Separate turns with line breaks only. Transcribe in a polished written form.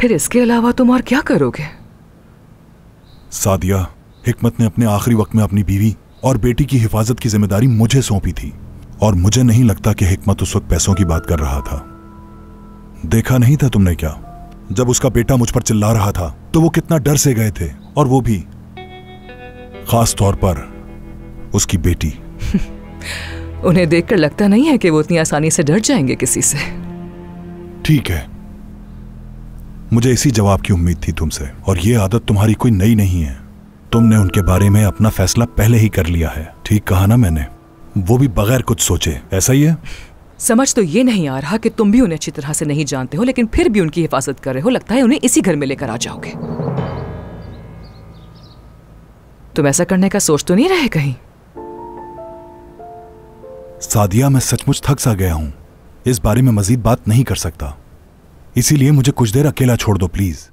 फिर इसके अलावा तुम और क्या करोगे?
सादिया, हिकमत ने अपने आखिरी वक्त में अपनी बीवी और बेटी की हिफाजत की जिम्मेदारी मुझे सौंपी थी, और मुझे नहीं लगता कि हिकमत उस वक्त पैसों की बात कर रहा था। देखा नहीं था तुमने क्या, जब उसका बेटा मुझ पर चिल्ला रहा था तो वो कितना डर से गए थे, और वो भी खास तौर पर उसकी बेटी।
उन्हें देखकर लगता नहीं है कि वो इतनी आसानी से डर जाएंगे किसी से।
ठीक है, मुझे इसी जवाब की उम्मीद थी तुमसे, और ये आदत तुम्हारी कोई नई नहीं है। तुमने उनके बारे में अपना फैसला पहले ही कर लिया है। ठीक कहा ना मैंने? वो भी बगैर कुछ सोचे, ऐसा ही है?
समझ तो ये नहीं आ रहा कि तुम भी उन्हें अच्छी तरह से नहीं जानते हो, लेकिन फिर भी उनकी हिफाजत कर रहे हो। लगता है उन्हें इसी घर में लेकर आ जाओगे। तुम ऐसा करने का सोच तो नहीं रहे कहीं?
सादिया, मैं सचमुच थक सा गया हूं। इस बारे में मजीद बात नहीं कर सकता, इसीलिए मुझे कुछ देर अकेला छोड़ दो प्लीज।